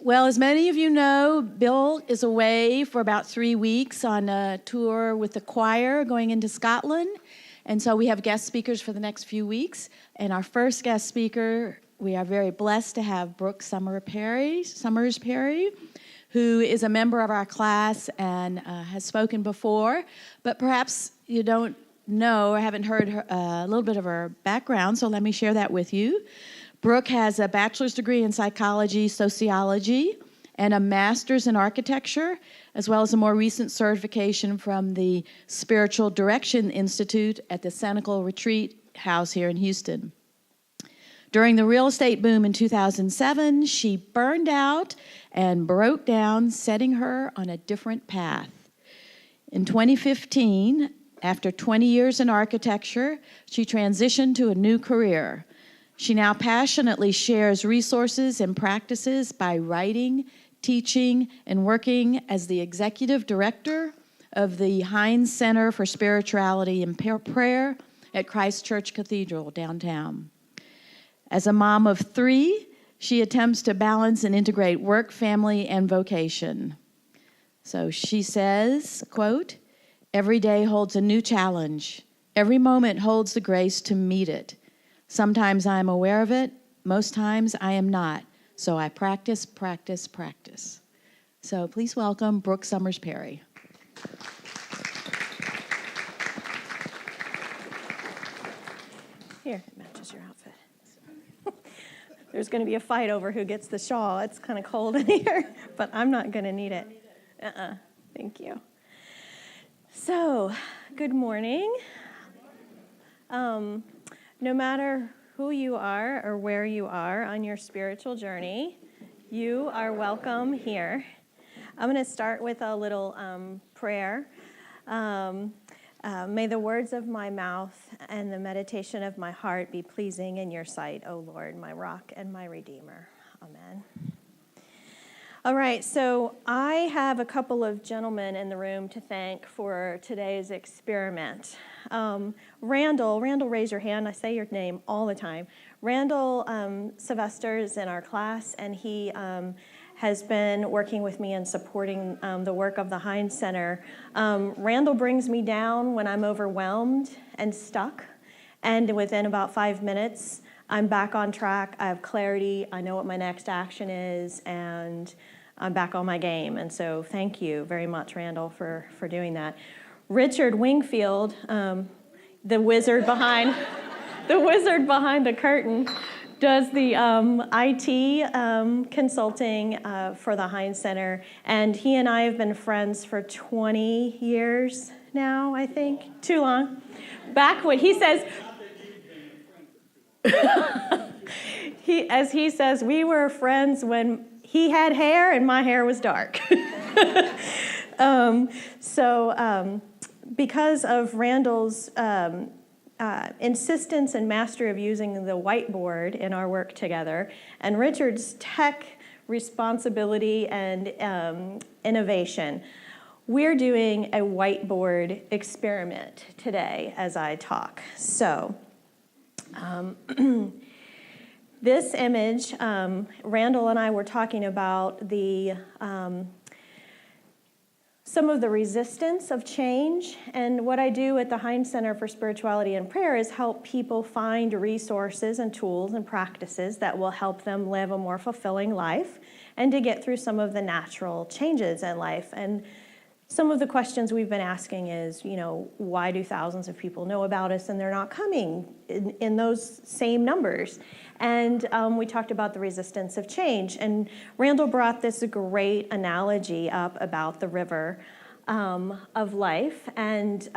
Well, as many of you know, Bill is away for about 3 weeks on a tour with the choir going into Scotland. And so we have guest speakers for the next few weeks. And our first guest speaker, we are very blessed to have Brooke Summers Perry, who is a member of our class and has spoken before. But perhaps you don't know or haven't heard a little bit of her background, so let me share that with you. Brooke has a bachelor's degree in psychology, sociology, and a master's in architecture, as well as a more recent certification from the Spiritual Direction Institute at the Senecal Retreat House here in Houston. During the real estate boom in 2007, she burned out and broke down, setting her on a different path. In 2015, after 20 years in architecture, she transitioned to a new career. She now passionately shares resources and practices by writing, teaching, and working as the executive director of the Hines Center for Spirituality and Prayer at Christ Church Cathedral downtown. As a mom of 3, she attempts to balance and integrate work, family, and vocation. So she says, quote, "Every day holds a new challenge. Every moment holds the grace to meet it. Sometimes I am aware of it. Most times I am not. So I practice, practice, practice." So please welcome Brooke Summers Perry. Here, it matches your outfit. There's going to be a fight over who gets the shawl. It's kind of cold in here, but I'm not going to need it. Thank you. So, good morning. No matter who you are or where you are on your spiritual journey, you are welcome here. I'm going to start with a little prayer. May the words of my mouth and the meditation of my heart be pleasing in your sight, O Lord, my rock and my redeemer. Amen. All right, so I have a couple of gentlemen in the room to thank for today's experiment. Randall, raise your hand. I say your name all the time. Randall Sylvester is in our class, and he has been working with me and supporting the work of the Hines Center. Randall brings me down when I'm overwhelmed and stuck, and within about 5 minutes, I'm back on track. I have clarity. I know what my next action is, and I'm back on my game. And so thank you very much, Randall, for doing that. Richard Wingfield, the wizard behind the curtain, does the IT consulting for the Hines Center, and he and I have been friends for 20 years now, I think. Too long. Back when he says, as he says, we were friends when he had hair and my hair was dark. Because of Randall's insistence and mastery of using the whiteboard in our work together, and Richard's tech responsibility and innovation, we're doing a whiteboard experiment today as I talk. So, this image, Randall and I were talking about some of the resistance of change, and what I do at the Hines Center for Spirituality and Prayer is help people find resources and tools and practices that will help them live a more fulfilling life and to get through some of the natural changes in life. And some of the questions we've been asking is, why do thousands of people know about us and they're not coming in those same numbers? And we talked about the resistance of change. And Randall brought this great analogy up about the river of life. And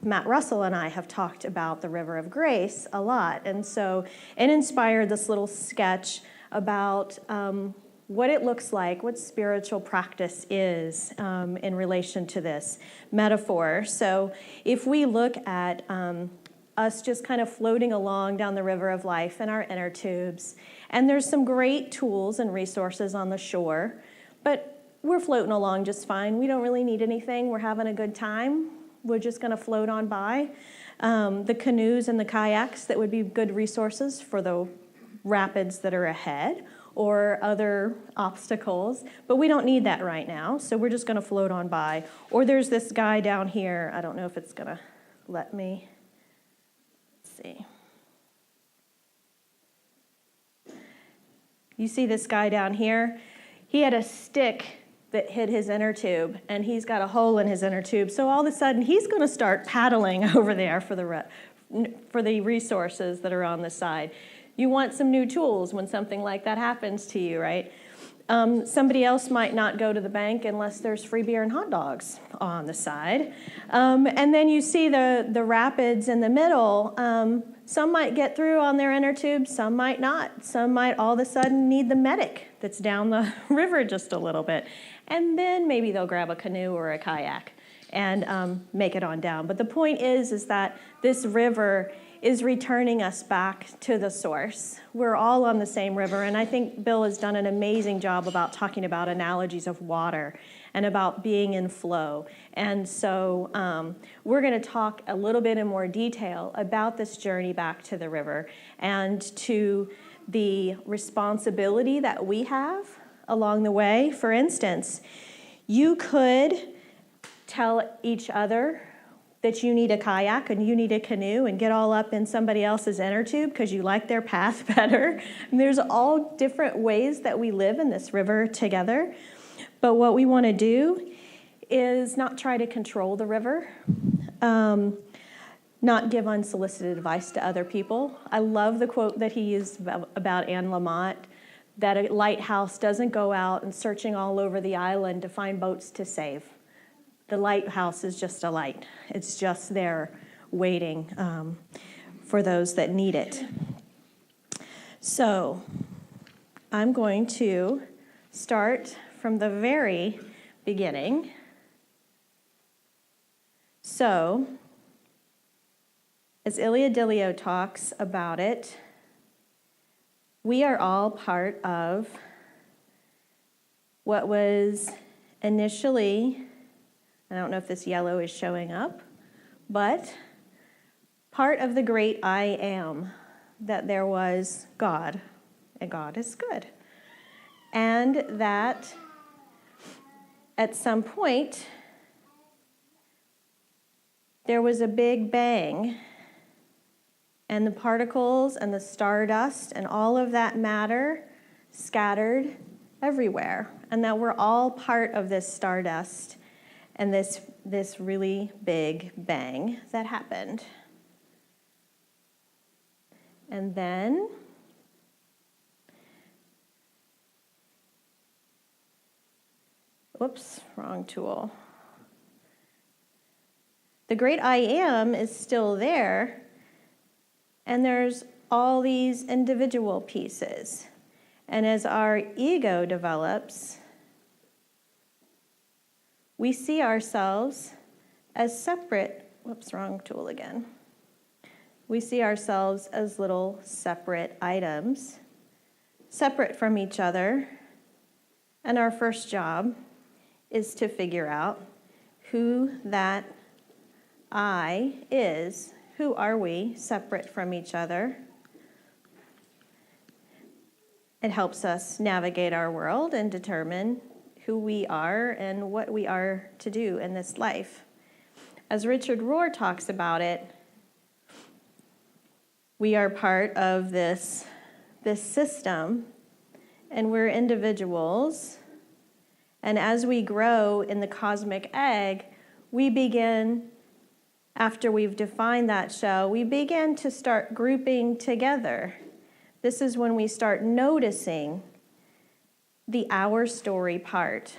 Matt Russell and I have talked about the river of grace a lot. And so it inspired this little sketch about what it looks like, what spiritual practice is in relation to this metaphor. So if we look at us just kind of floating along down the river of life in our inner tubes, and there's some great tools and resources on the shore, but we're floating along just fine. We don't really need anything. We're having a good time. We're just going to float on by. The canoes and the kayaks that would be good resources for the rapids that are ahead. or other obstacles, but we don't need that right now, so we're just going to float on by. Or there's this guy down here. I don't know if it's going to let me. Let's see. You see this guy down here? He had a stick that hit his inner tube, and he's got a hole in his inner tube. So all of a sudden, he's going to start paddling over there for the resources that are on the side. You want some new tools when something like that happens to you, right? Somebody else might not go to the bank unless there's free beer and hot dogs on the side. And then you see the rapids in the middle. Some might get through on their inner tube, some might not. Some might all of a sudden need the medic that's down the river just a little bit. And then maybe they'll grab a canoe or a kayak and make it on down. But the point is that this river is returning us back to the source. We're all on the same river, and I think Bill has done an amazing job about talking about analogies of water and about being in flow. And so we're going to talk a little bit in more detail about this journey back to the river and to the responsibility that we have along the way. For instance, you could tell each other that you need a kayak and you need a canoe and get all up in somebody else's inner tube because you like their path better. And there's all different ways that we live in this river together. But what we want to do is not try to control the river, not give unsolicited advice to other people. I love the quote that he used about Anne Lamott, that a lighthouse doesn't go out and searching all over the island to find boats to save. The lighthouse is just a light. It's just there waiting for those that need it. So I'm going to start from the very beginning. So, as Ilya Dilio talks about it, we are all part of what was initially, I don't know if this yellow is showing up, but part of the great I am, that there was God, and God is good. And that at some point, there was a big bang, and the particles and the stardust and all of that matter scattered everywhere, and that we're all part of this stardust and this really big bang that happened. And then whoops, wrong tool. The great I am is still there, and there's all these individual pieces. And as our ego develops, we see ourselves as separate, whoops, wrong tool again. We see ourselves as little separate items, separate from each other, and our first job is to figure out who that I is. Who are we separate from each other? It helps us navigate our world and determine who we are and what we are to do in this life. As Richard Rohr talks about it, we are part of this system, and we're individuals. And as we grow in the cosmic egg, we begin, after we've defined that shell, we begin to start grouping together. This is when we start noticing the our story part.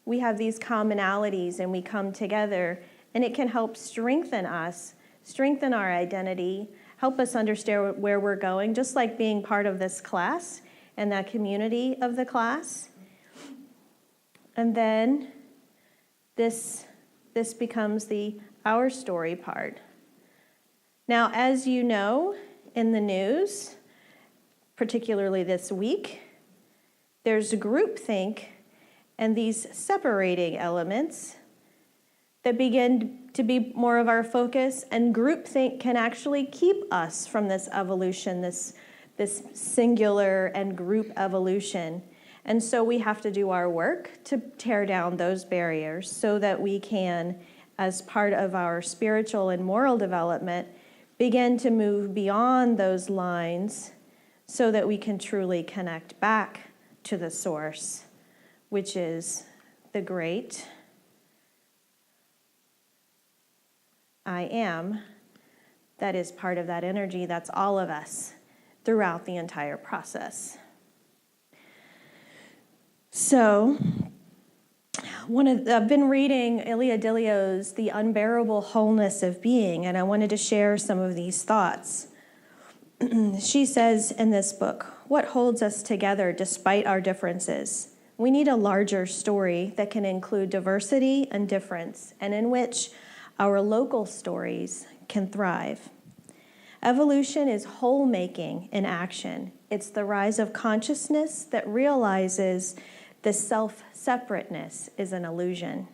We have these commonalities and we come together, and it can help strengthen us, strengthen our identity, help us understand where we're going, just like being part of this class and that community of the class. And then this becomes the our story part. Now, as you know, in the news, particularly this week, there's groupthink and these separating elements that begin to be more of our focus, and groupthink can actually keep us from this evolution, this this singular and group evolution. And so we have to do our work to tear down those barriers so that we can, as part of our spiritual and moral development, begin to move beyond those lines so that we can truly connect back to the source, which is the great I am, that is part of that energy, that's all of us throughout the entire process. So, I've been reading Ilia Delio's The Unbearable Wholeness of Being, and I wanted to share some of these thoughts. She says in this book, what holds us together despite our differences? We need a larger story that can include diversity and difference, and in which our local stories can thrive. Evolution is whole-making in action. It's the rise of consciousness that realizes the self-separateness is an illusion.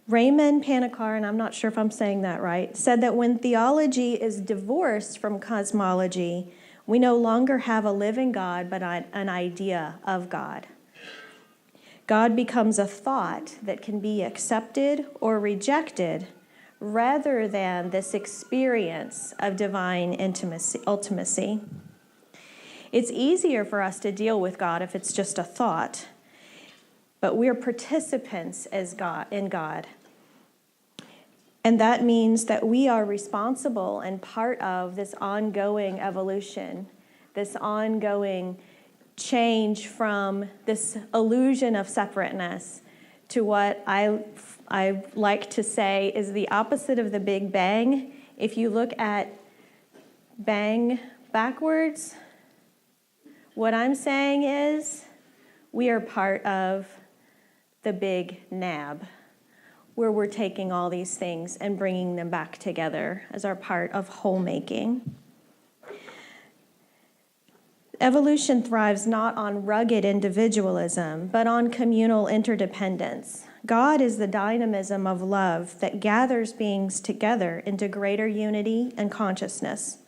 Raymond Panikar, and I'm not sure if I'm saying that right, said that when theology is divorced from cosmology, we no longer have a living God, but an idea of God. God becomes a thought that can be accepted or rejected rather than this experience of divine ultimacy. It's easier for us to deal with God if it's just a thought, but we're participants in God. And that means that we are responsible and part of this ongoing evolution, this ongoing change from this illusion of separateness to what I like to say is the opposite of the Big Bang. If you look at bang backwards, what I'm saying is we are part of the big nab, where we're taking all these things and bringing them back together as our part of whole making. Evolution thrives not on rugged individualism, but on communal interdependence. God is the dynamism of love that gathers beings together into greater unity and consciousness.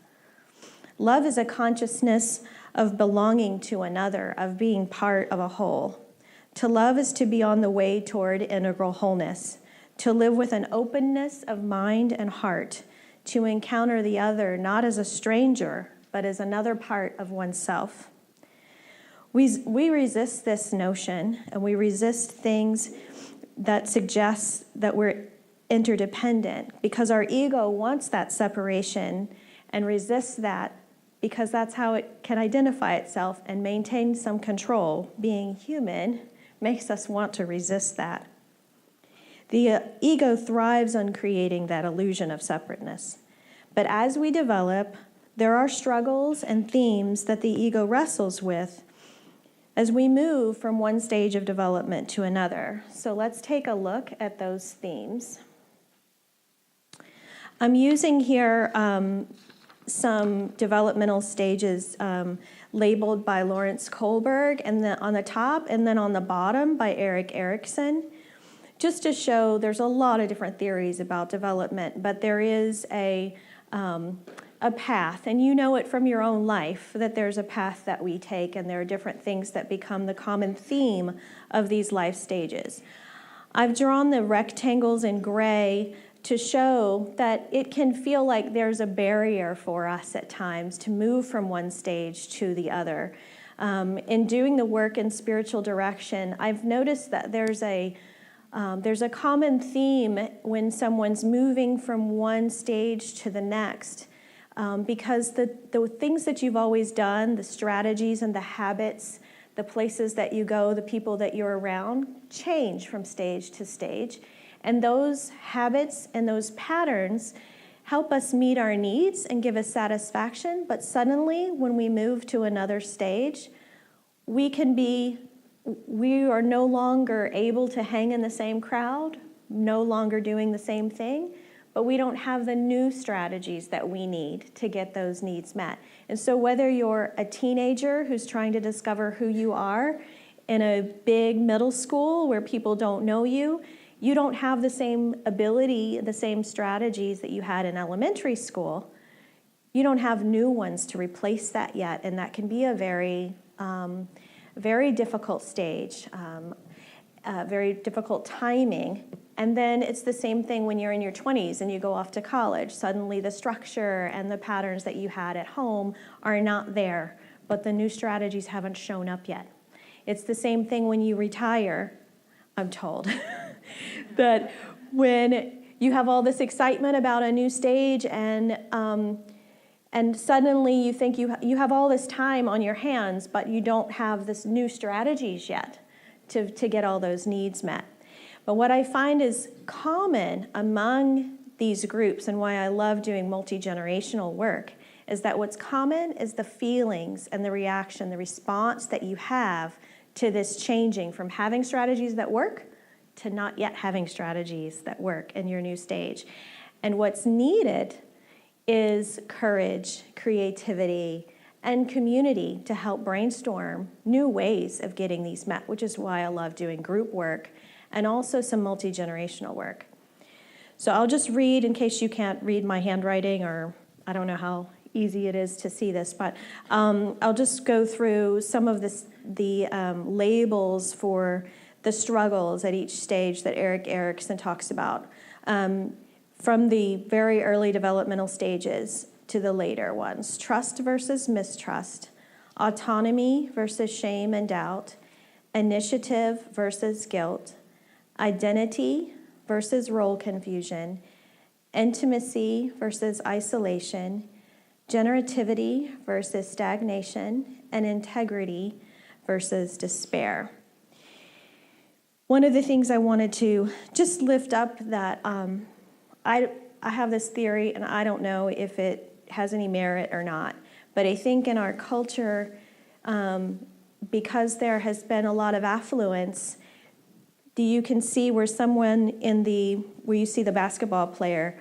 Love is a consciousness of belonging to another, of being part of a whole. To love is to be on the way toward integral wholeness, to live with an openness of mind and heart, to encounter the other not as a stranger, but as another part of oneself. We resist this notion, and we resist things that suggest that we're interdependent because our ego wants that separation and resists that because that's how it can identify itself and maintain some control. Being human makes us want to resist that. The ego thrives on creating that illusion of separateness. But as we develop, there are struggles and themes that the ego wrestles with as we move from one stage of development to another. So let's take a look at those themes. I'm using here some developmental stages labeled by Lawrence Kohlberg, and then on the top and then on the bottom by Erik Erikson, just to show there's a lot of different theories about development, but there is a path, and you know it from your own life, that there's a path that we take, and there are different things that become the common theme of these life stages. I've drawn the rectangles in gray to show that it can feel like there's a barrier for us at times to move from one stage to the other. In doing the work in spiritual direction, I've noticed that there's a common theme when someone's moving from one stage to the next. Because the things that you've always done, the strategies and the habits, the places that you go, the people that you're around, change from stage to stage. And those habits and those patterns help us meet our needs and give us satisfaction. But suddenly, when we move to another stage, we are no longer able to hang in the same crowd, no longer doing the same thing. But we don't have the new strategies that we need to get those needs met. And so whether you're a teenager who's trying to discover who you are in a big middle school where people don't know you, you don't have the same ability, the same strategies that you had in elementary school. You don't have new ones to replace that yet, and that can be a very, very difficult stage, very difficult timing. And then it's the same thing when you're in your 20s and you go off to college. Suddenly the structure and the patterns that you had at home are not there, but the new strategies haven't shown up yet. It's the same thing when you retire, I'm told, that when you have all this excitement about a new stage and suddenly you think you have all this time on your hands, but you don't have this new strategies yet to get all those needs met. But what I find is common among these groups, and why I love doing multi-generational work, is that what's common is the feelings and the reaction, the response that you have to this changing from having strategies that work to not yet having strategies that work in your new stage. And what's needed is courage, creativity, and community to help brainstorm new ways of getting these met, which is why I love doing group work and also some multi-generational work. So I'll just read, in case you can't read my handwriting, or I don't know how easy it is to see this, but I'll just go through some of the labels for the struggles at each stage that Erik Erikson talks about, from the very early developmental stages to the later ones. Trust versus mistrust, autonomy versus shame and doubt, initiative versus guilt, identity versus role confusion, intimacy versus isolation, generativity versus stagnation, and integrity versus despair. One of the things I wanted to just lift up that I have this theory, and I don't know if it has any merit or not, but I think in our culture, because there has been a lot of affluence, you can see where someone where you see the basketball player,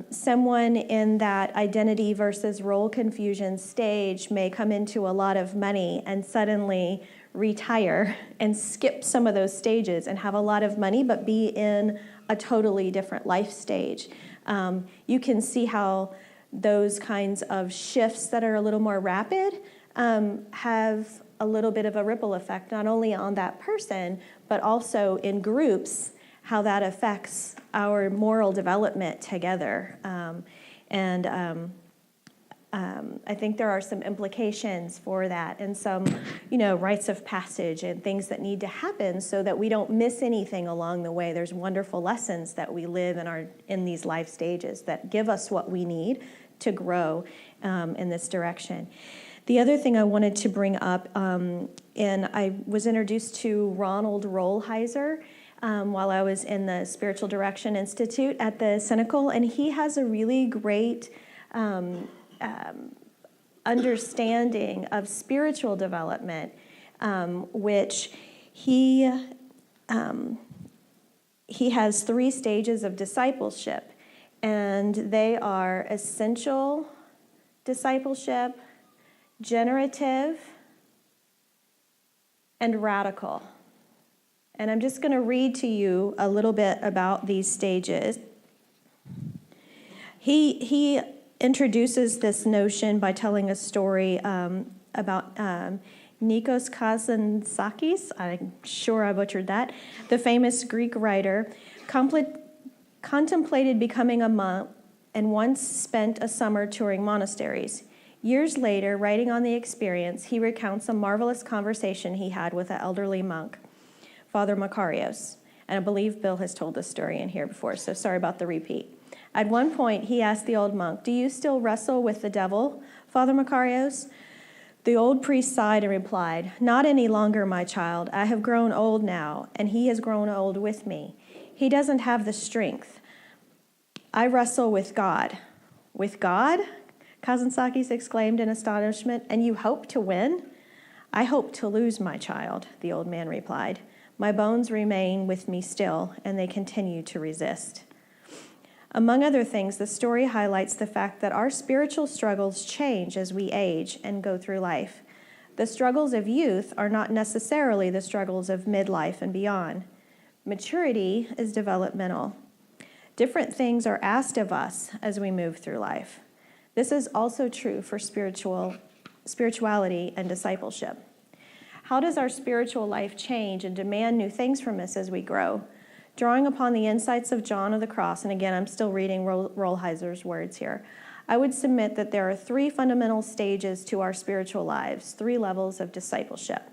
someone in that identity versus role confusion stage may come into a lot of money and suddenly retire and skip some of those stages and have a lot of money but be in a totally different life stage. You can see how those kinds of shifts that are a little more rapid have a little bit of a ripple effect, not only on that person, but also in groups, how that affects our moral development together. I think there are some implications for that and some, rites of passage and things that need to happen so that we don't miss anything along the way. There's wonderful lessons that we live in these life stages that give us what we need to grow in this direction. The other thing I wanted to bring up, and I was introduced to Ronald Rolheiser while I was in the Spiritual Direction Institute at the Cynical, and he has a really great understanding of spiritual development, which he has 3 stages of discipleship, and they are essential discipleship, generative, and radical. And I'm just going to read to you a little bit about these stages. He introduces this notion by telling a story about Nikos Kazantzakis, I'm sure I butchered that, the famous Greek writer, contemplated becoming a monk and once spent a summer touring monasteries. Years later, writing on the experience, he recounts a marvelous conversation he had with an elderly monk, Father Makarios. And I believe Bill has told this story in here before, so sorry about the repeat. At one point, he asked the old monk, "Do you still wrestle with the devil, Father Makarios?" The old priest sighed and replied, "Not any longer, my child. I have grown old now, and he has grown old with me. He doesn't have the strength. I wrestle with God." "With God?" Kazantzakis exclaimed in astonishment. "And you hope to win?" "I hope to lose, my child," the old man replied. "My bones remain with me still, and they continue to resist." Among other things, the story highlights the fact that our spiritual struggles change as we age and go through life. The struggles of youth are not necessarily the struggles of midlife and beyond. Maturity is developmental. Different things are asked of us as we move through life. This is also true for spirituality and discipleship. How does our spiritual life change and demand new things from us as we grow? Drawing upon the insights of John of the Cross, and again, I'm still reading Rolheiser's words here, I would submit that there are 3 fundamental stages to our spiritual lives, 3 levels of discipleship.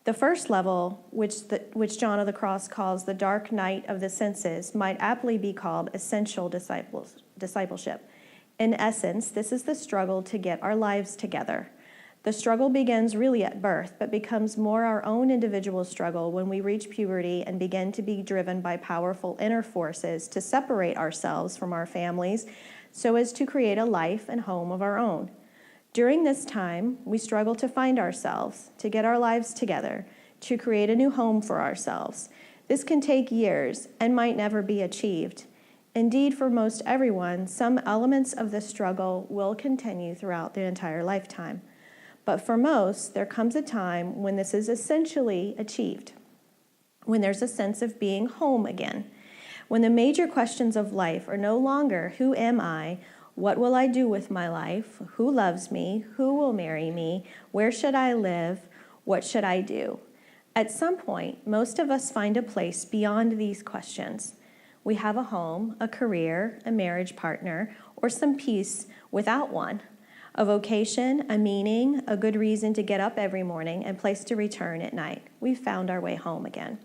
The first level, which John of the Cross calls the dark night of the senses, might aptly be called essential discipleship. In essence, this is the struggle to get our lives together. The struggle begins really at birth, but becomes more our own individual struggle when we reach puberty and begin to be driven by powerful inner forces to separate ourselves from our families so as to create a life and home of our own. During this time, we struggle to find ourselves, to get our lives together, to create a new home for ourselves. This can take years and might never be achieved. Indeed, for most everyone, some elements of the struggle will continue throughout their entire lifetime. But for most, there comes a time when this is essentially achieved, when there's a sense of being home again, when the major questions of life are no longer, who am I? What will I do with my life? Who loves me? Who will marry me? Where should I live? What should I do? At some point, most of us find a place beyond these questions. We have a home, a career, a marriage partner, or some peace without one. A vocation, a meaning, a good reason to get up every morning, and place to return at night. We've found our way home again.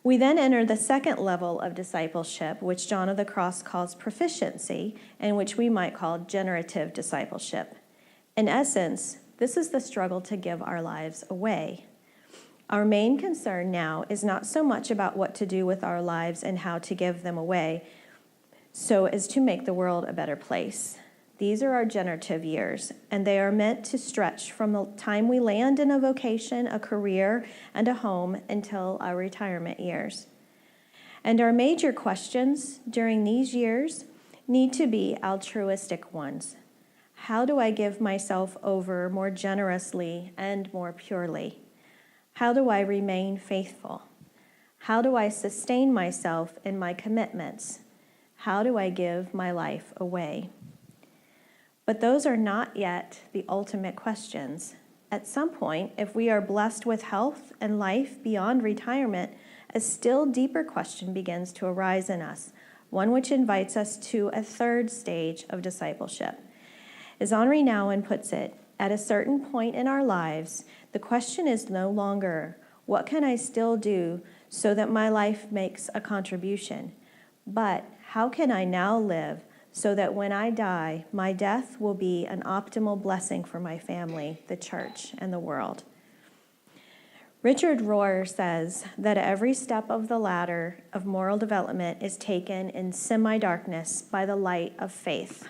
We then enter the second level of discipleship, which John of the Cross calls proficiency, and which we might call generative discipleship. In essence, this is the struggle to give our lives away. Our main concern now is not so much about what to do with our lives and how to give them away, so as to make the world a better place. These are our generative years, and they are meant to stretch from the time we land in a vocation, a career, and a home until our retirement years. And our major questions during these years need to be altruistic ones. How do I give myself over more generously and more purely? How do I remain faithful? How do I sustain myself in my commitments? How do I give my life away? But those are not yet the ultimate questions. At some point, if we are blessed with health and life beyond retirement, a still deeper question begins to arise in us, one which invites us to a third stage of discipleship. As Henri Nouwen puts it, at a certain point in our lives, the question is no longer, what can I still do so that my life makes a contribution? But how can I now live so that when I die, my death will be an optimal blessing for my family, the church, and the world? Richard Rohr says that every step of the ladder of moral development is taken in semi-darkness by the light of faith.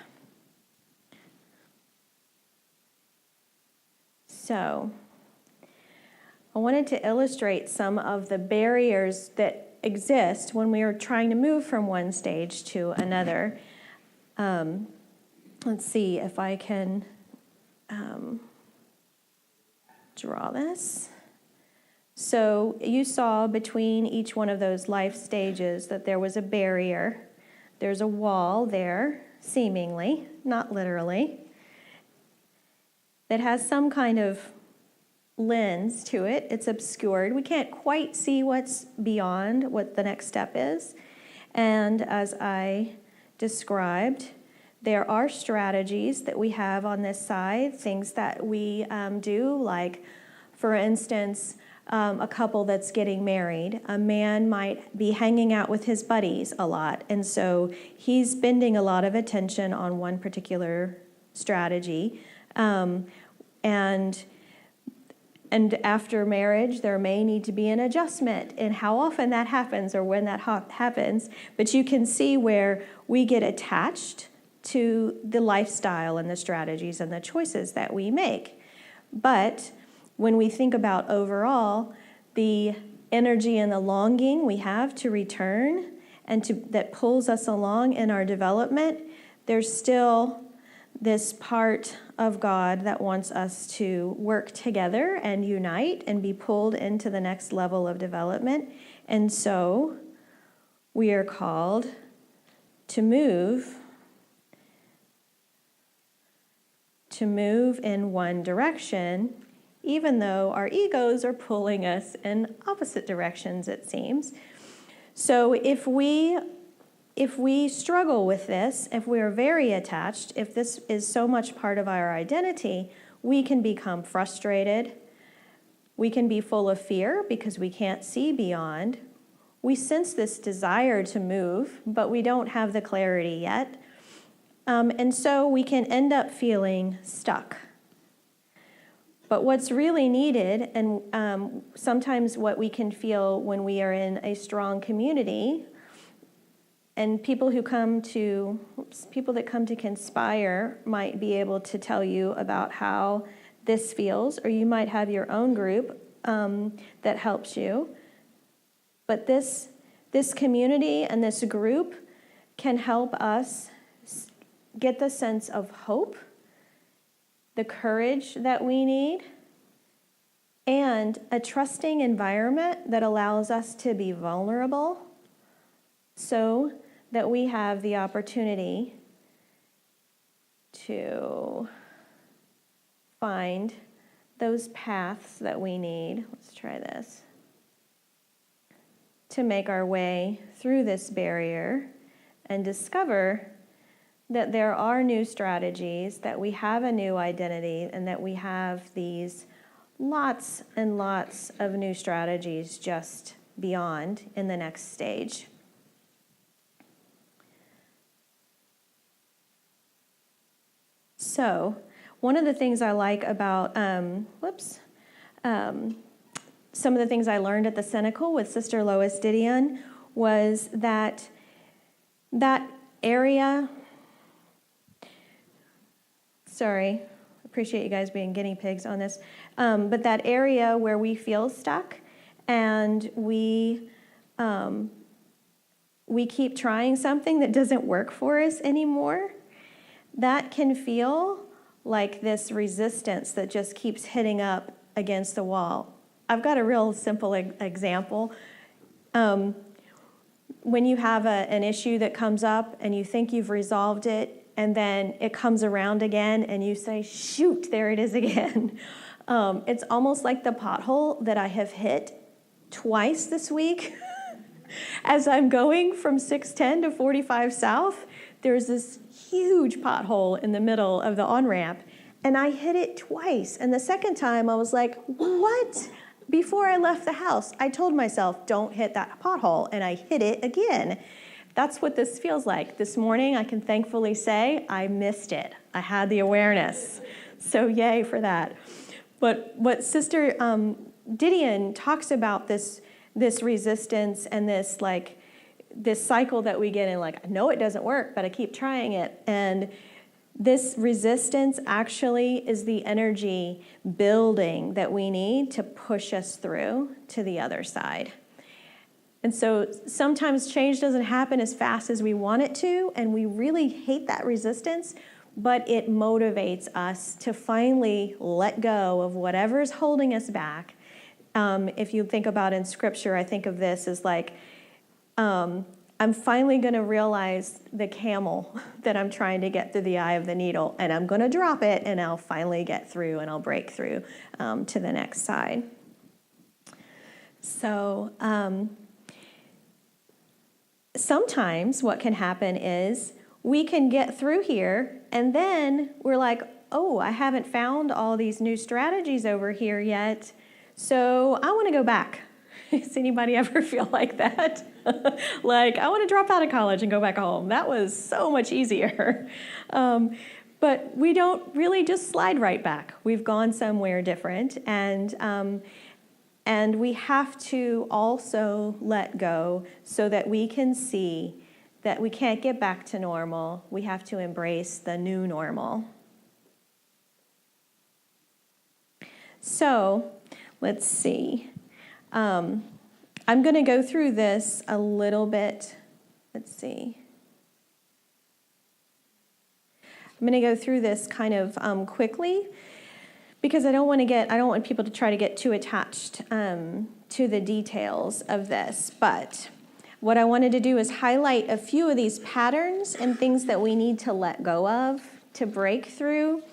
So, I wanted to illustrate some of the barriers that exist when we are trying to move from one stage to another. Let's see if I can draw this. So you saw between each one of those life stages that there was a barrier. There's a wall there, seemingly, not literally, that has some kind of lens to it. It's obscured. We can't quite see what's beyond what the next step is. And as I described, there are strategies that we have on this side, things that we do, like, for instance, a couple that's getting married. A man might be hanging out with his buddies a lot, and so he's spending a lot of attention on one particular strategy. And after marriage, there may need to be an adjustment in how often that happens or when that happens. But you can see where we get attached to the lifestyle and the strategies and the choices that we make. But when we think about overall the energy and the longing we have to return and that pulls us along in our development, there's still this part of God that wants us to work together and unite and be pulled into the next level of development. And so we are called to move to move in one direction, even though our egos are pulling us in opposite directions, it seems. So if we struggle with this, if we are very attached, if this is so much part of our identity, we can become frustrated. We can be full of fear because we can't see beyond. We sense this desire to move, but we don't have the clarity yet. And so we can end up feeling stuck. But what's really needed, and sometimes what we can feel when we are in a strong community, and people that come to Conspire might be able to tell you about how this feels, or you might have your own group that helps you. But this community and this group can help us get the sense of hope, the courage that we need, and a trusting environment that allows us to be vulnerable so that we have the opportunity to find those paths that we need. Let's try this. To make our way through this barrier and discover that there are new strategies, that we have a new identity, and that we have these lots and lots of new strategies just beyond in the next stage. So, one of the things I like about, some of the things I learned at the Cenacle with Sister Lois Didion was that area, appreciate you guys being guinea pigs on this, but that area where we feel stuck and we keep trying something that doesn't work for us anymore, that can feel like this resistance that just keeps hitting up against the wall. I've got a real simple example. When you have an issue that comes up and you think you've resolved it, and then it comes around again and you say, shoot, there it is again. It's almost like the pothole that I have hit twice this week. As I'm going from 610 to 45 South, there's this huge pothole in the middle of the on-ramp, and I hit it twice. And the second time I was like, what? Before I left the house, I told myself, don't hit that pothole, and I hit it again. That's what this feels like. This morning, I can thankfully say I missed it. I had the awareness. So yay for that. But what Sister Didion talks about this resistance and this cycle that we get in, like, I know it doesn't work, but I keep trying it. And this resistance actually is the energy building that we need to push us through to the other side. And so sometimes change doesn't happen as fast as we want it to, and we really hate that resistance, but it motivates us to finally let go of whatever's holding us back. If you think about in Scripture, I think of this as like, I'm finally going to realize the camel that I'm trying to get through the eye of the needle, and I'm going to drop it, and I'll finally get through, and I'll break through to the next side. So sometimes what can happen is we can get through here, and then we're like, oh, I haven't found all these new strategies over here yet, so I want to go back. Does anybody ever feel like that? Like, I want to drop out of college and go back home. That was so much easier. But we don't really just slide right back. We've gone somewhere different, and we have to also let go so that we can see that we can't get back to normal. We have to embrace the new normal. So, let's see. I'm going to go through this a little bit. Let's see. I'm going to go through this kind of quickly because I don't want people to try to get too attached to the details of this. But what I wanted to do is highlight a few of these patterns and things that we need to let go of, to break through,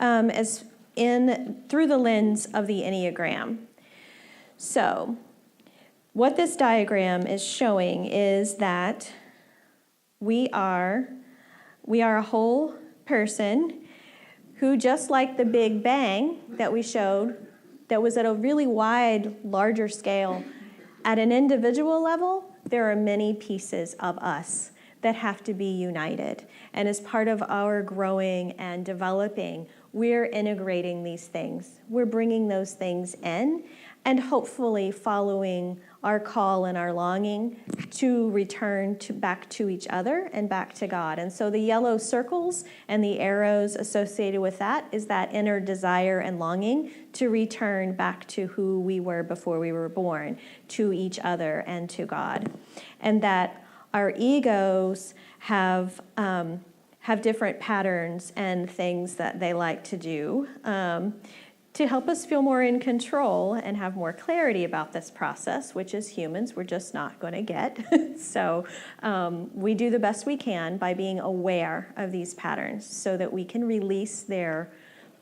through the lens of the Enneagram. So, what this diagram is showing is that we are a whole person who, just like the Big Bang that we showed, that was at a really wide, larger scale, at an individual level, there are many pieces of us that have to be united. And as part of our growing and developing, we're integrating these things. We're bringing those things in and hopefully following our call and our longing to return back to each other and back to God. And so the yellow circles and the arrows associated with that is that inner desire and longing to return back to who we were before we were born, to each other and to God. And that our egos have different patterns and things that they like to do to help us feel more in control and have more clarity about this process, which as humans, we're just not going to get. So we do the best we can by being aware of these patterns so that we can release their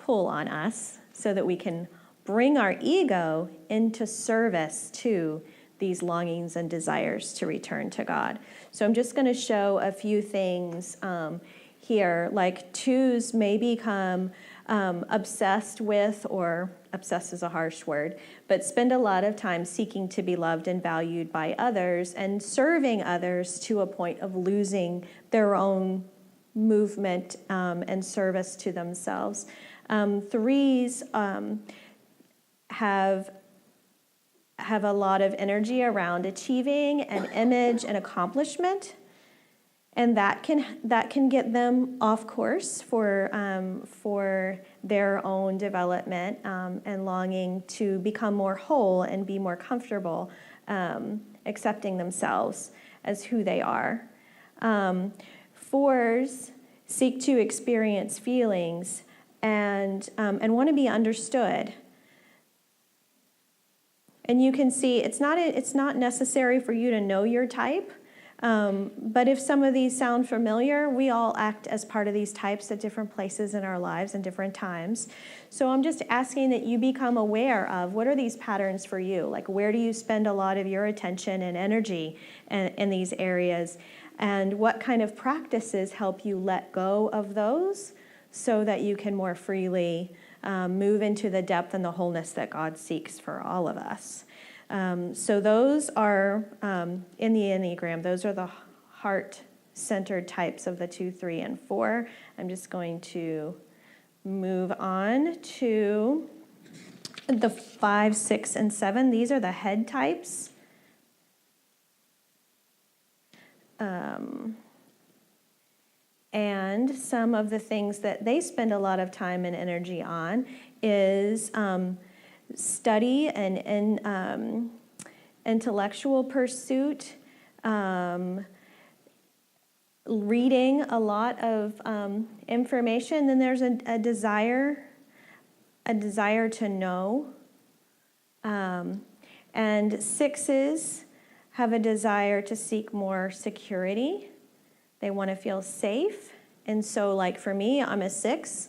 pull on us, so that we can bring our ego into service to these longings and desires to return to God. So I'm just going to show a few things here, like twos may become obsessed with, or obsessed is a harsh word, but spend a lot of time seeking to be loved and valued by others and serving others to a point of losing their own movement and service to themselves. Threes have a lot of energy around achieving an image and accomplishment. And that can get them off course for their own development and longing to become more whole and be more comfortable accepting themselves as who they are. Fours seek to experience feelings and want to be understood. And you can see it's not necessary for you to know your type. But if some of these sound familiar, we all act as part of these types at different places in our lives and different times. So I'm just asking that you become aware of what are these patterns for you? Like, where do you spend a lot of your attention and energy in these areas? And what kind of practices help you let go of those so that you can more freely move into the depth and the wholeness that God seeks for all of us? So those are, in the Enneagram, those are the heart-centered types of the 2, 3, and 4. I'm just going to move on to the 5, 6, and 7. These are the head types. And some of the things that they spend a lot of time and energy on is study and intellectual pursuit, reading a lot of information. Then there's a desire to know. And 6s have a desire to seek more security. They want to feel safe. And so, like for me, I'm a 6.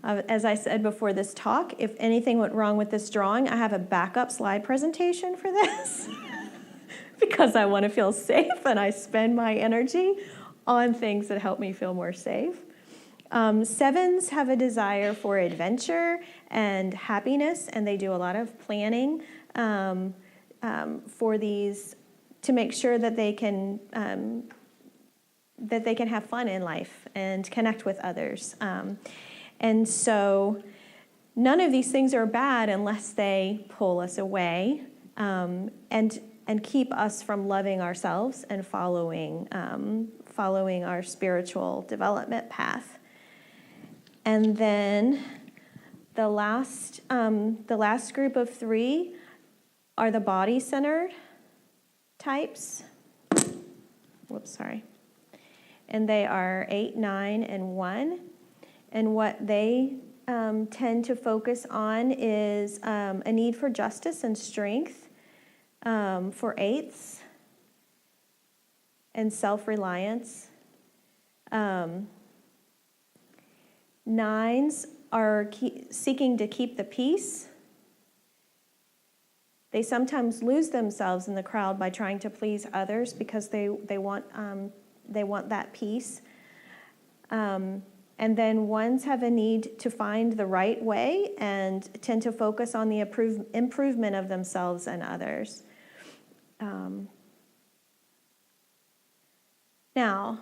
As I said before this talk, if anything went wrong with this drawing, I have a backup slide presentation for this because I want to feel safe and I spend my energy on things that help me feel more safe. 7s have a desire for adventure and happiness, and they do a lot of planning for these to make sure that they can have fun in life and connect with others. And so none of these things are bad unless they pull us away and keep us from loving ourselves and following our spiritual development path. And then the last group of 3 are the body-centered types. Whoops, sorry. And they are 8, 9, and 1. And what they tend to focus on is a need for justice and strength for 8s and self-reliance. 9s are seeking to keep the peace, they sometimes lose themselves in the crowd by trying to please others because they want that peace. And then ones have a need to find the right way and tend to focus on the improvement of themselves and others. Now,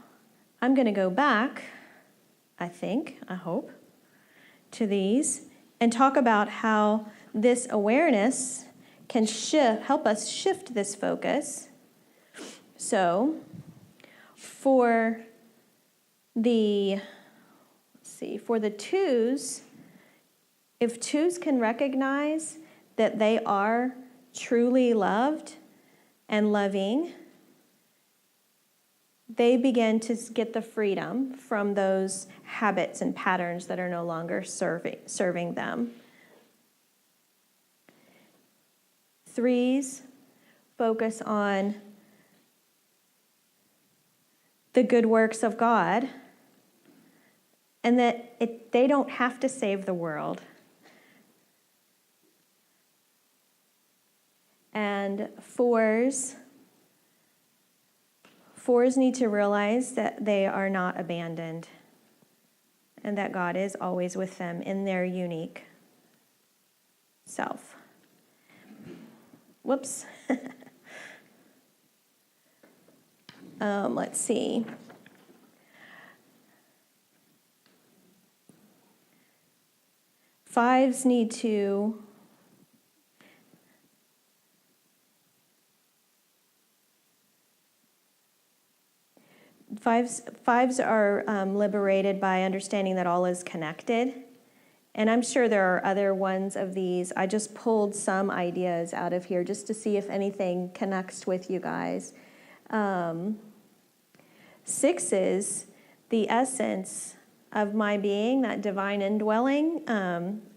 I'm going to go back, I hope, to these and talk about how this awareness can help us shift this focus. So, for the twos, if twos can recognize that they are truly loved and loving, they begin to get the freedom from those habits and patterns that are no longer serving them. Threes focus on the good works of God, and that they don't have to save the world. And fours need to realize that they are not abandoned and that God is always with them in their unique self. Whoops. Let's see. Fives need to Fives are liberated by understanding that all is connected. And I'm sure there are other ones of these. I just pulled some ideas out of here just to see if anything connects with you guys. Sixes, the essence of my being, that divine indwelling,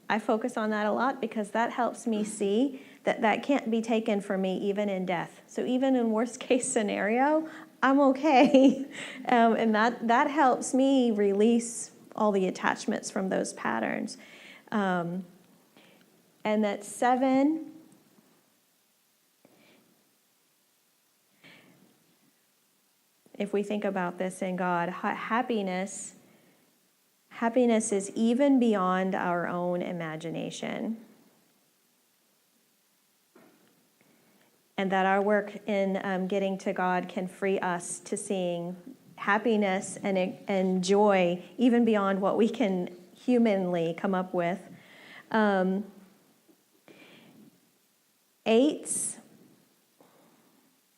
I focus on that a lot because that helps me see that can't be taken from me even in death. So even in worst case scenario, I'm okay. And that helps me release all the attachments from those patterns. And that 7, if we think about this in God, happiness is even beyond our own imagination. And that our work in getting to God can free us to seeing happiness and joy even beyond what we can humanly come up with. Eights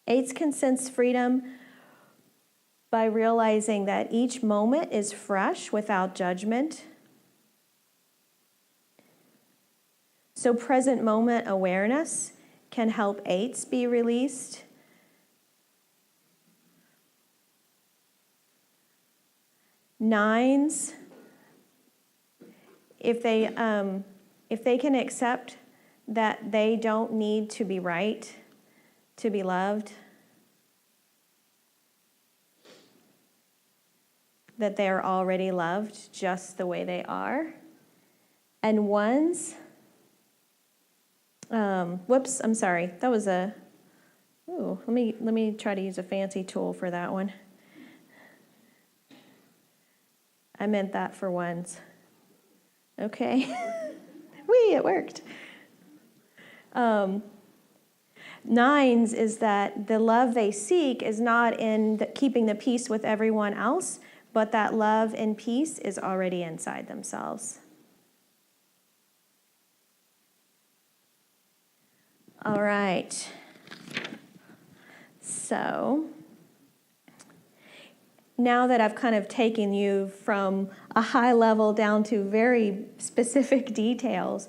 can sense freedom by realizing that each moment is fresh without judgment. So present moment awareness can help 8s be released. 9s, if they can accept that they don't need to be right to be loved, that they are already loved just the way they are. And 1s, I'm sorry. That was let me try to use a fancy tool for that one. I meant that for 1s. Okay. It worked. 9s is that the love they seek is not in keeping the peace with everyone else, but that love and peace is already inside themselves. All right. So now that I've kind of taken you from a high level down to very specific details,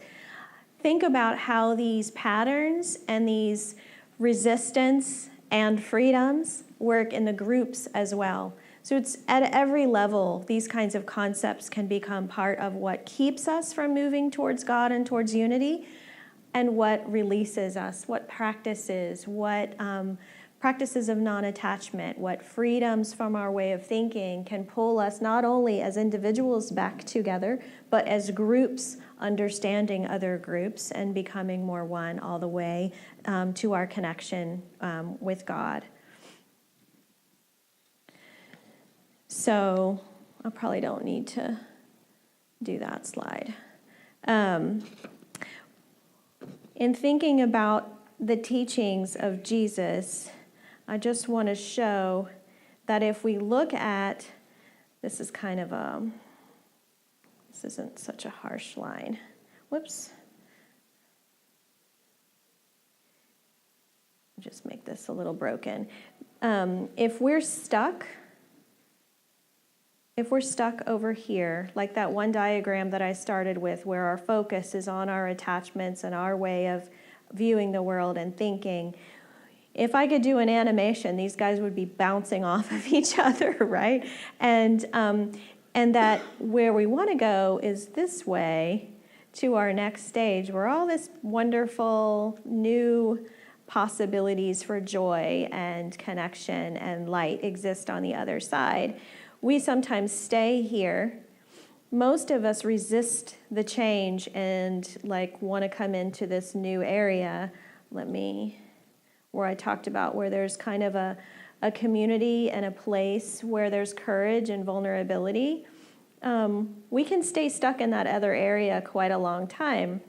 think about how these patterns and these resistance and freedoms work in the groups as well. So it's at every level, these kinds of concepts can become part of what keeps us from moving towards God and towards unity, and what releases us, what practices, what practices of non-attachment, what freedoms from our way of thinking can pull us not only as individuals back together, but as groups understanding other groups and becoming more one all the way to our connection with God. So I probably don't need to do that slide. In thinking about the teachings of Jesus, I just want to show that if we look at, this is kind of this isn't such a harsh line. Whoops. Just make this a little broken. If we're stuck over here, like that one diagram that I started with, where our focus is on our attachments and our way of viewing the world and thinking, if I could do an animation, these guys would be bouncing off of each other, right? And that where we want to go is this way to our next stage, where all this wonderful new possibilities for joy and connection and light exist on the other side. We sometimes stay here. Most of us resist the change and want to come into this new area. Where I talked about where there's kind of a community and a place where there's courage and vulnerability. We can stay stuck in that other area quite a long time.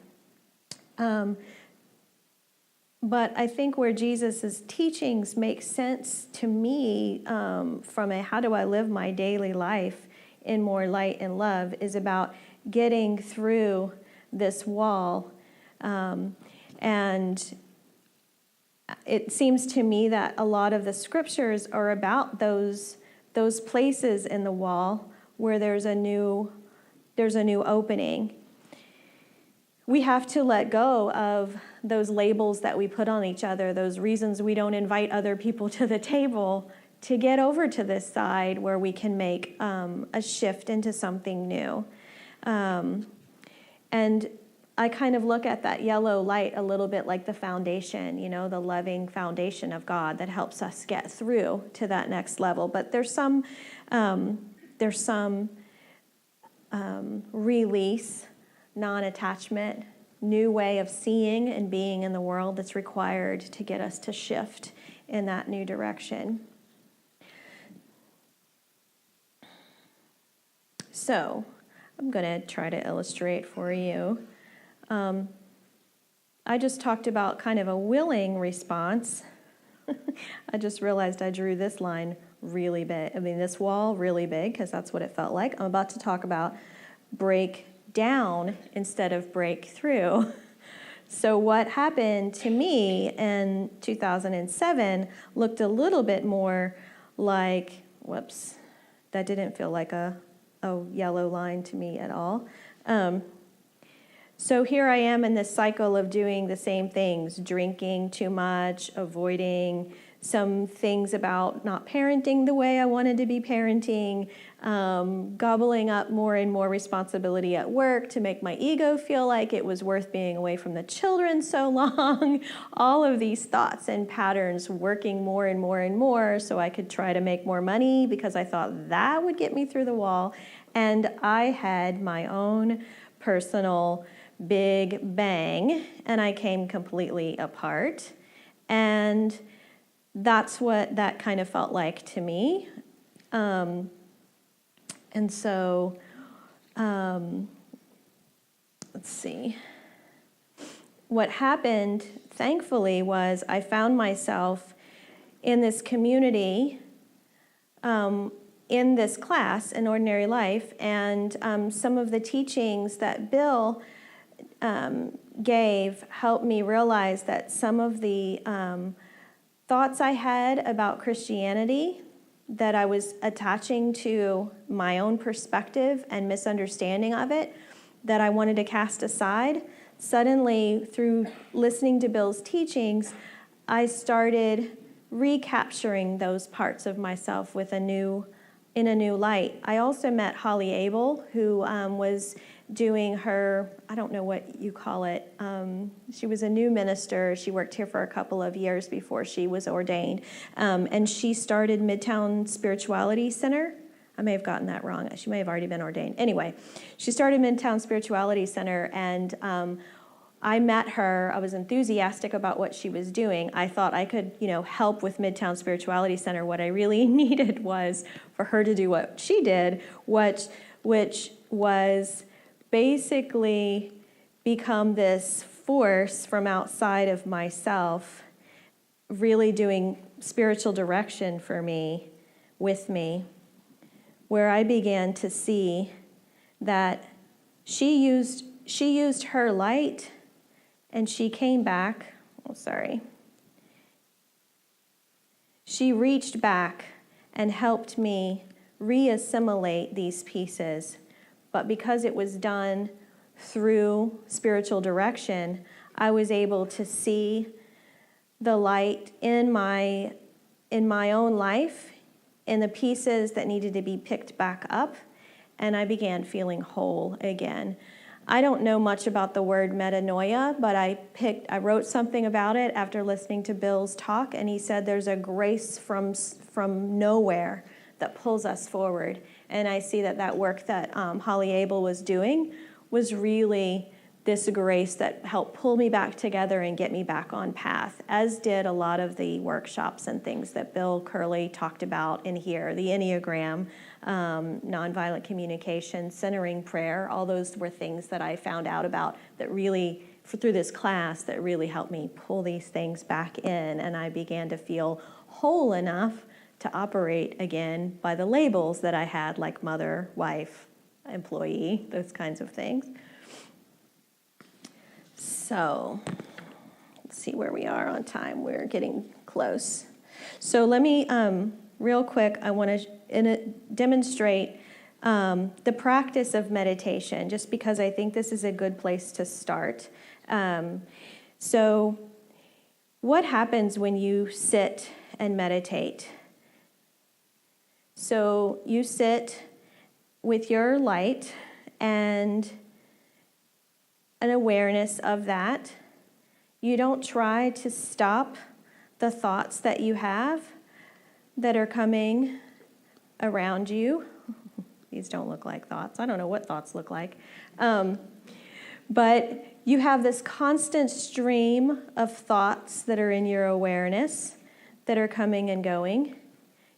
But I think where Jesus' teachings make sense to me from a how do I live my daily life in more light and love is about getting through this wall. And it seems to me that a lot of the scriptures are about those places in the wall where there's a new opening. We have to let go of those labels that we put on each other, those reasons we don't invite other people to the table, to get over to this side where we can make a shift into something new. And I kind of look at that yellow light a little bit like the foundation, the loving foundation of God that helps us get through to that next level. But there's some release, non-attachment, new way of seeing and being in the world that's required to get us to shift in that new direction. So I'm going to try to illustrate for you. I just talked about kind of a willing response. I just realized I drew this line really big. This wall really big, because that's what it felt like. I'm about to talk about break down instead of break through. So what happened to me in 2007 looked a little bit more like, whoops, that didn't feel like a yellow line to me at all. So here I am in this cycle of doing the same things, drinking too much, avoiding some things about not parenting the way I wanted to be parenting, gobbling up more and more responsibility at work to make my ego feel like it was worth being away from the children so long. All of these thoughts and patterns working more and more and more so I could try to make more money because I thought that would get me through the wall. And I had my own personal big bang, and I came completely apart. And that's what that kind of felt like to me. And so, let's see. What happened, thankfully, was I found myself in this community, in this class, in Ordinary Life, and some of the teachings that Bill gave helped me realize that some of the thoughts I had about Christianity that I was attaching to my own perspective and misunderstanding of it that I wanted to cast aside, suddenly through listening to Bill's teachings, I started recapturing those parts of myself in a new light. I also met Holly Abel, who was doing her, I don't know what you call it. She was a new minister. She worked here for a couple of years before she was ordained. And she started Midtown Spirituality Center. I may have gotten that wrong. She may have already been ordained. Anyway, she started Midtown Spirituality Center, and I met her. I was enthusiastic about what she was doing. I thought I could, help with Midtown Spirituality Center. What I really needed was for her to do what she did, which was basically become this force from outside of myself, really doing spiritual direction for me, with me, where I began to see that she used her light, and she came back. She reached back and helped me reassimilate these pieces. But because it was done through spiritual direction, I was able to see the light in my own life, in the pieces that needed to be picked back up, and I began feeling whole again. I don't know much about the word metanoia, but I wrote something about it after listening to Bill's talk, and he said there's a grace from nowhere that pulls us forward. And I see that work that Holly Abel was doing was really this grace that helped pull me back together and get me back on path, as did a lot of the workshops and things that Bill Curley talked about in here, the Enneagram, nonviolent communication, centering prayer. All those were things that I found out about that really, through this class, that really helped me pull these things back in, and I began to feel whole enough to operate again by the labels that I had, like mother, wife, employee, those kinds of things. So let's see where we are on time. We're getting close. So let me, real quick, I want to demonstrate the practice of meditation, just because I think this is a good place to start. So what happens when you sit and meditate? So you sit with your light and an awareness of that. You don't try to stop the thoughts that you have that are coming around you. These don't look like thoughts. I don't know what thoughts look like. But you have this constant stream of thoughts that are in your awareness that are coming and going.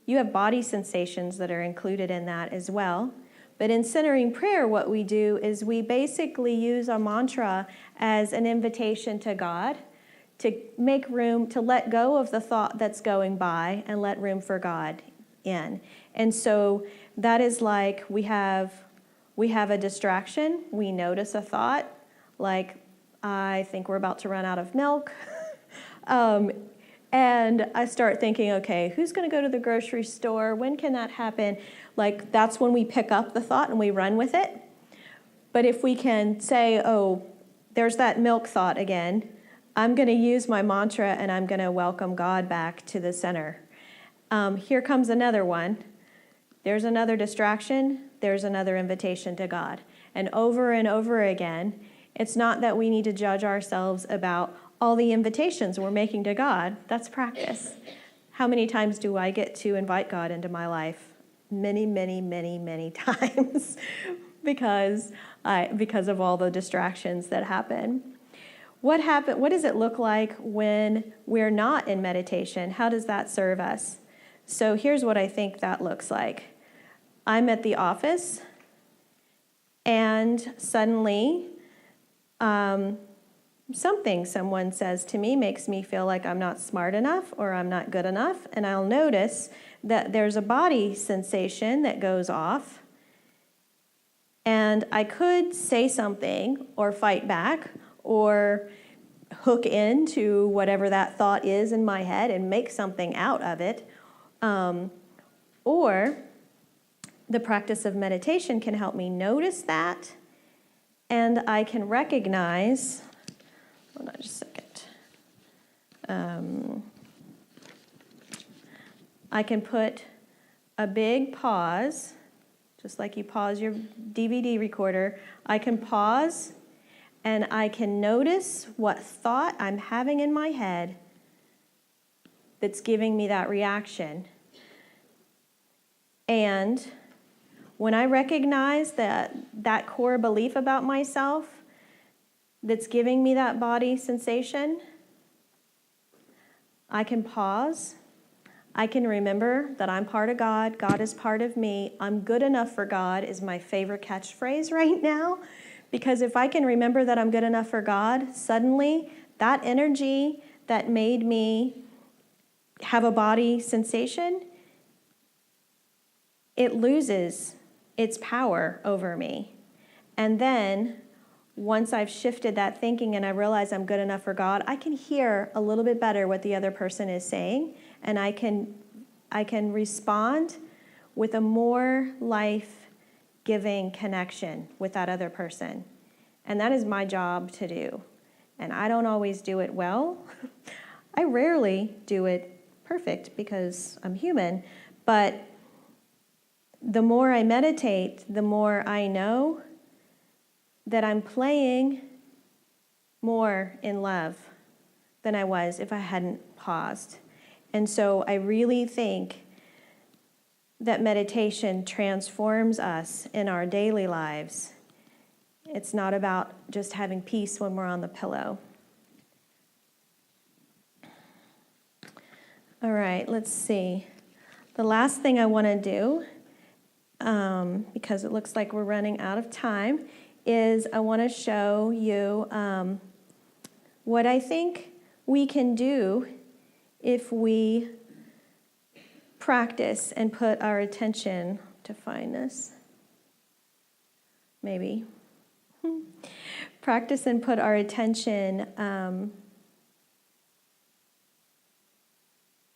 You have body sensations that are included in that as well. But in centering prayer, what we do is we basically use a mantra as an invitation to God to make room, to let go of the thought that's going by and let room for God in. And so that is like we have a distraction. We notice a thought, like, I think we're about to run out of milk. And I start thinking, okay, who's going to go to the grocery store? When can that happen? Like, that's when we pick up the thought and we run with it. But if we can say, oh, there's that milk thought again, I'm going to use my mantra and I'm going to welcome God back to the center. Here comes another one. There's another distraction. There's another invitation to God. And over again, it's not that we need to judge ourselves about all the invitations we're making to God. That's practice. How many times do I get to invite God into my life? Many, many, many, many times because of all the distractions that happen. What does it look like when we're not in meditation? How does that serve us? So here's what I think that looks like. I'm at the office, and suddenly something someone says to me makes me feel like I'm not smart enough or I'm not good enough, and I'll notice that there's a body sensation that goes off, and I could say something or fight back or hook into whatever that thought is in my head and make something out of it, or the practice of meditation can help me notice that, and I can recognize, hold on just a second. I can put a big pause, just like you pause your DVD recorder. I can pause and I can notice what thought I'm having in my head that's giving me that reaction. And when I recognize that core belief about myself that's giving me that body sensation, I can pause. I can remember that I'm part of God. God is part of me. I'm good enough for God is my favorite catchphrase right now. Because if I can remember that I'm good enough for God, suddenly that energy that made me have a body sensation, it loses its power over me. And then once I've shifted that thinking and I realize I'm good enough for God, I can hear a little bit better what the other person is saying, and I can respond with a more life-giving connection with that other person. And that is my job to do. And I don't always do it well. I rarely do it perfect because I'm human. But the more I meditate, the more I know that I'm playing more in love than I was if I hadn't paused. And so I really think that meditation transforms us in our daily lives. It's not about just having peace when we're on the pillow. All right, let's see. The last thing I want to do, because it looks like we're running out of time, is I want to show you what I think we can do if we practice and put our attention to find this. Maybe. Practice and put our attention.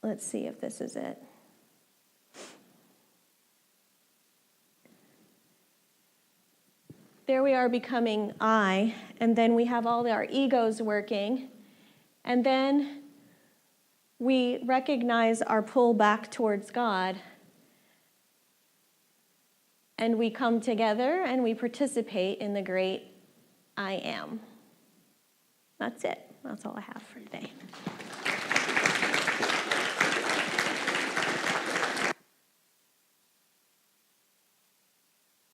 Let's see if this is it. There we are becoming I, and then we have all our egos working, and then we recognize our pull back towards God, and we come together and we participate in the great I am. That's it. That's all I have for today.